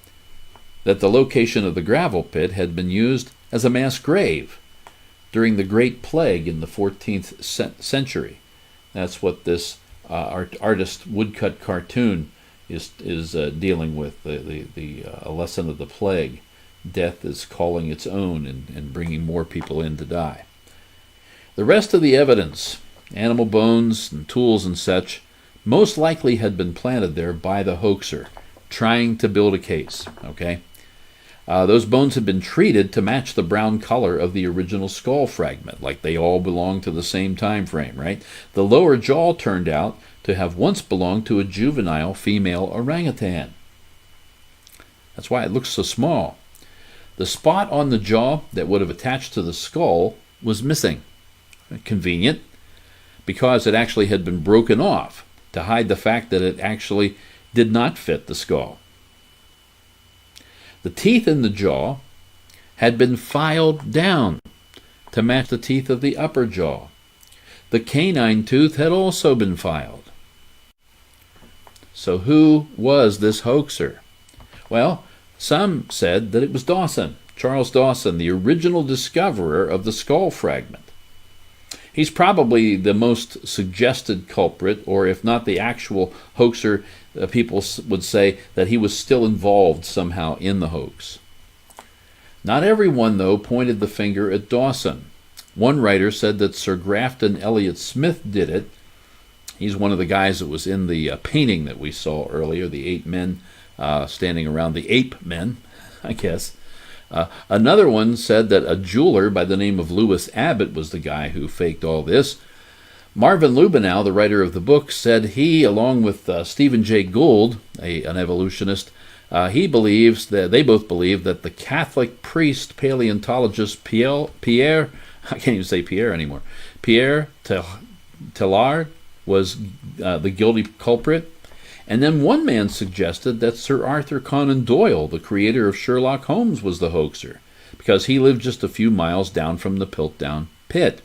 that the location of the gravel pit had been used as a mass grave during the Great Plague in the 14th century. That's what this artist woodcut cartoon is dealing with, a lesson of the plague. Death is calling its own and bringing more people in to die. The rest of the evidence, animal bones and tools and such, most likely had been planted there by the hoaxer, trying to build a case, okay? Those bones had been treated to match the brown color of the original skull fragment, like they all belong to the same time frame, right? The lower jaw turned out to have once belonged to a juvenile female orangutan. That's why it looks so small. The spot on the jaw that would have attached to the skull was missing. Convenient, because it actually had been broken off to hide the fact that it actually did not fit the skull. The teeth in the jaw had been filed down to match the teeth of the upper jaw. The canine tooth had also been filed. So who was this hoaxer? Well, some said that it was Dawson, Charles Dawson, the original discoverer of the skull fragment. He's probably the most suggested culprit, or if not the actual hoaxer, people would say that he was still involved somehow in the hoax. Not everyone, though, pointed the finger at Dawson. One writer said that Sir Grafton Elliot Smith did it. He's one of the guys that was in the painting that we saw earlier, the 8 men standing around, the ape men, I guess. Another one said that a jeweler by the name of Lewis Abbott was the guy who faked all this. Marvin Lubenow, the writer of the book, said he, along with Stephen Jay Gould, an evolutionist, they both believe that the Catholic priest paleontologist Pierre I can't even say Pierre anymore, Pierre Teilhard was the guilty culprit. And then one man suggested that Sir Arthur Conan Doyle, the creator of Sherlock Holmes, was the hoaxer, because he lived just a few miles down from the Piltdown pit.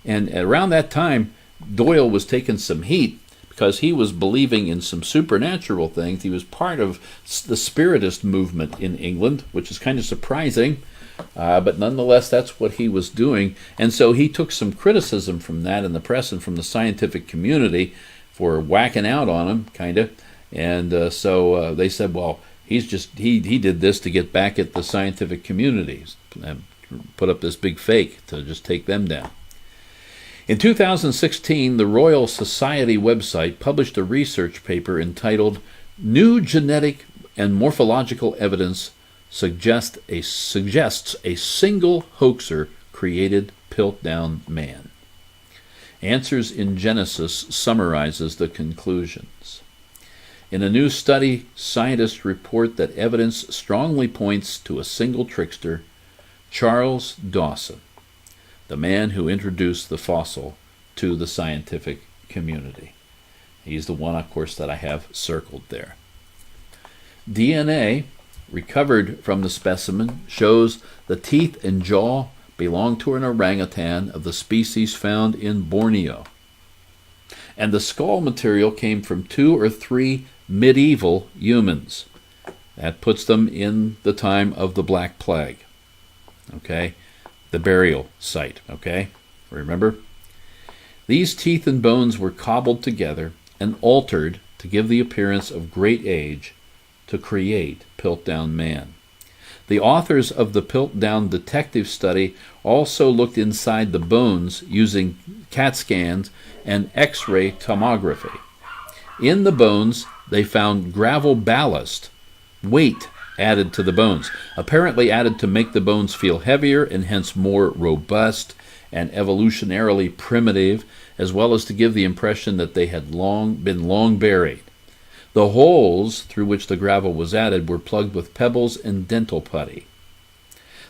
And around that time, Doyle was taking some heat because he was believing in some supernatural things. He was part of the Spiritist movement in England, which is kind of surprising, but nonetheless, that's what he was doing. And so he took some criticism from that in the press and from the scientific community for whacking out on him, kind of. And so they said, well, he did this to get back at the scientific communities and put up this big fake to just take them down. In 2016, the Royal Society website published a research paper entitled New Genetic and Morphological Evidence Suggests a Single Hoaxer Created Piltdown Man. Answers in Genesis summarizes the conclusions. In a new study, scientists report that evidence strongly points to a single trickster, Charles Dawson, the man who introduced the fossil to the scientific community. He's the one, of course, that I have circled there. DNA recovered from the specimen shows the teeth and jaw belong to an orangutan of the species found in Borneo. And the skull material came from 2 or 3 medieval humans. That puts them in the time of the Black Plague. Okay? The burial site. Okay? Remember? These teeth and bones were cobbled together and altered to give the appearance of great age to create Piltdown Man. The authors of the Piltdown detective study also looked inside the bones using CAT scans and X-ray tomography. In the bones, they found gravel ballast, weight added to the bones, apparently added to make the bones feel heavier and hence more robust and evolutionarily primitive, as well as to give the impression that they had been long buried. The holes through which the gravel was added were plugged with pebbles and dental putty.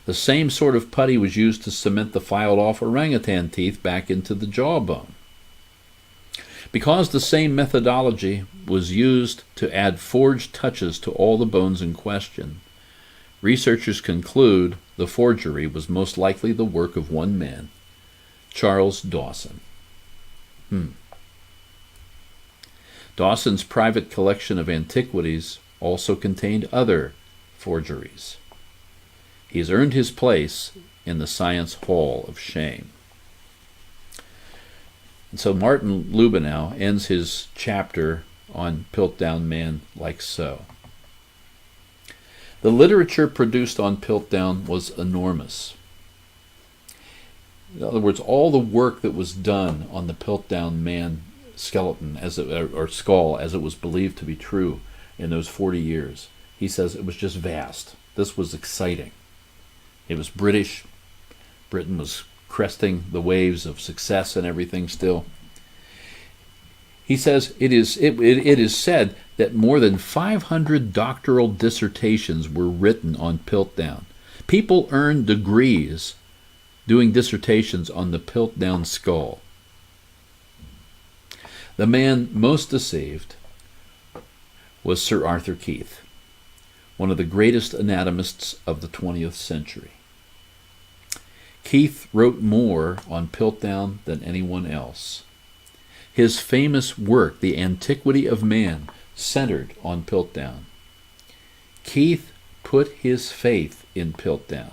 The same sort of putty was used to cement the filed-off orangutan teeth back into the jawbone. Because the same methodology was used to add forged touches to all the bones in question, researchers conclude the forgery was most likely the work of one man, Charles Dawson. Dawson's private collection of antiquities also contained other forgeries. He has earned his place in the Science Hall of Shame. And so Martin Lubenow ends his chapter on Piltdown Man like so. The literature produced on Piltdown was enormous. In other words, all the work that was done on the Piltdown Man skeleton or skull, as it was believed to be true in those 40 years, he says it was just vast. This was exciting. It was British. Britain was cresting the waves of success and everything still. He says it is said that more than 500 doctoral dissertations were written on Piltdown. People earned degrees doing dissertations on the Piltdown skull. The man most deceived was Sir Arthur Keith, one of the greatest anatomists of the 20th century. Keith wrote more on Piltdown than anyone else. His famous work, The Antiquity of Man, centered on Piltdown. Keith put his faith in Piltdown.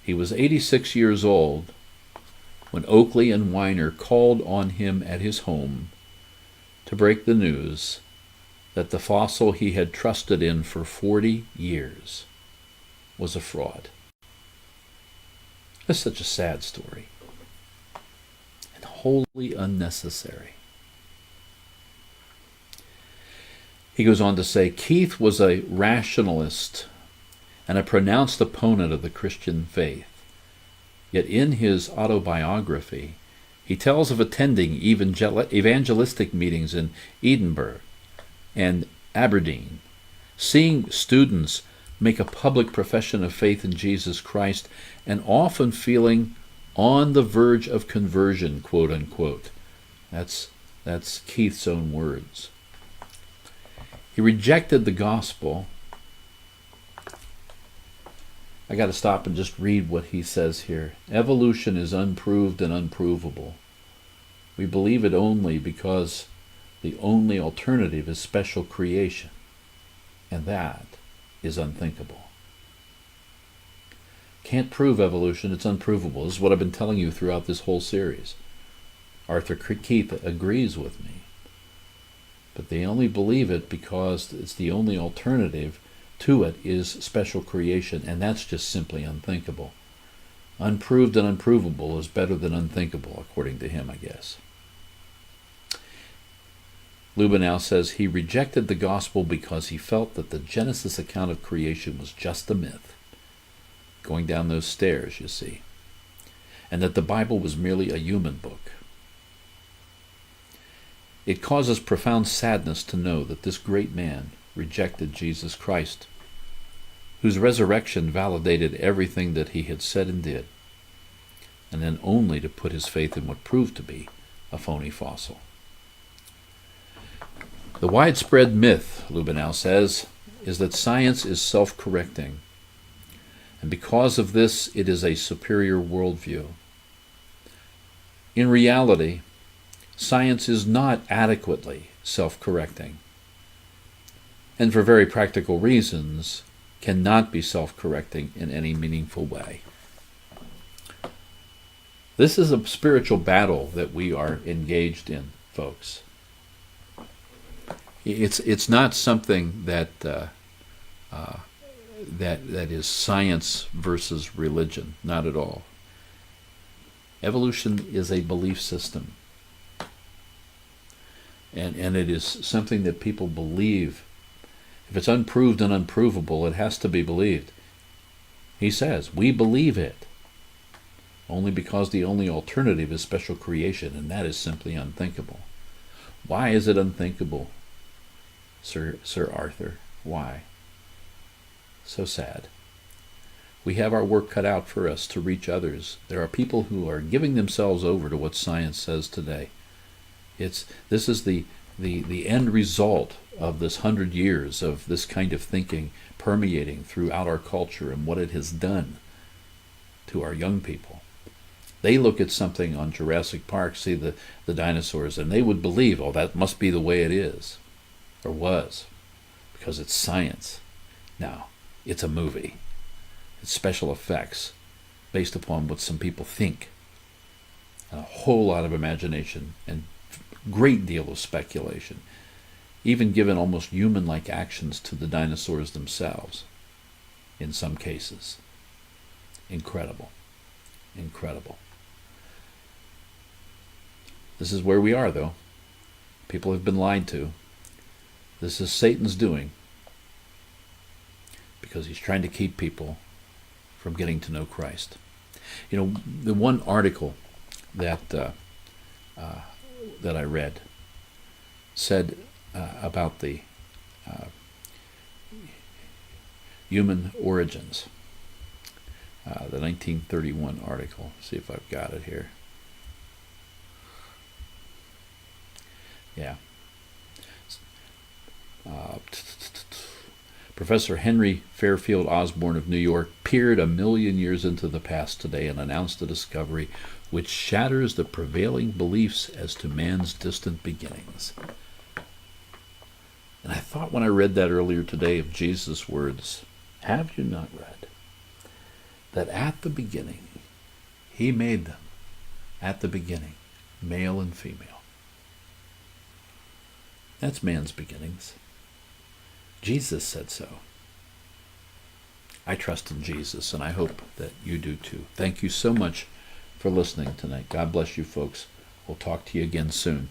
He was 86 years old when Oakley and Weiner called on him at his home to break the news that the fossil he had trusted in for 40 years was a fraud. That's such a sad story and wholly unnecessary. He goes on to say, Keith was a rationalist and a pronounced opponent of the Christian faith. Yet in his autobiography, he tells of attending evangelistic meetings in Edinburgh and Aberdeen, seeing students make a public profession of faith in Jesus Christ, and often feeling on the verge of conversion, quote unquote. That's Keith's own words. He rejected the gospel. I got to stop and just read what he says here. Evolution is unproved and unprovable. We believe it only because the only alternative is special creation, and that is unthinkable. Can't prove evolution, it's unprovable. This is what I've been telling you throughout this whole series. Arthur Keith agrees with me. But they only believe it because it's the only alternative to it is special creation, and that's just simply unthinkable. Unproved and unprovable is better than unthinkable, according to him, I guess. Lubenow says he rejected the gospel because he felt that the Genesis account of creation was just a myth, going down those stairs, you see, and that the Bible was merely a human book. It causes profound sadness to know that this great man rejected Jesus Christ, whose resurrection validated everything that he had said and did, and then only to put his faith in what proved to be a phony fossil. The widespread myth, Lubenow says, is that science is self-correcting, and because of this, it is a superior worldview. In reality, science is not adequately self-correcting, and for very practical reasons, cannot be self-correcting in any meaningful way. This is a spiritual battle that we are engaged in, folks. It's not something that is science versus religion, not at all. Evolution is a belief system. And it is something that people believe. If it's unproved and unprovable, it has to be believed. He says, we believe it, only because the only alternative is special creation, and that is simply unthinkable. Why is it unthinkable, Sir Arthur? Why? So sad. We have our work cut out for us to reach others. There are people who are giving themselves over to what science says today. This is the end result of this 100 years of this kind of thinking permeating throughout our culture and what it has done to our young people. They look at something on Jurassic Park, see the dinosaurs, and they would believe, oh, that must be the way it is, or was, because it's science. Now, it's a movie. It's special effects based upon what some people think. And a whole lot of imagination and great deal of speculation, even given almost human-like actions to the dinosaurs themselves, in some cases. Incredible. Incredible. This is where we are, though. People have been lied to. This is Satan's doing, because he's trying to keep people from getting to know Christ. You know, the one article that that I read said about the human origins. The 1931 article. See if I've got it here. Yeah. Professor Henry Fairfield Osborn of New York peered 1,000,000 years into the past today and announced a discovery which shatters the prevailing beliefs as to man's distant beginnings. And I thought when I read that earlier today of Jesus' words, have you not read that at the beginning he made them, at the beginning, male and female? That's man's beginnings. Jesus said so. I trust in Jesus, and I hope that you do too. Thank you so much for listening tonight. God bless you folks. We'll talk to you again soon.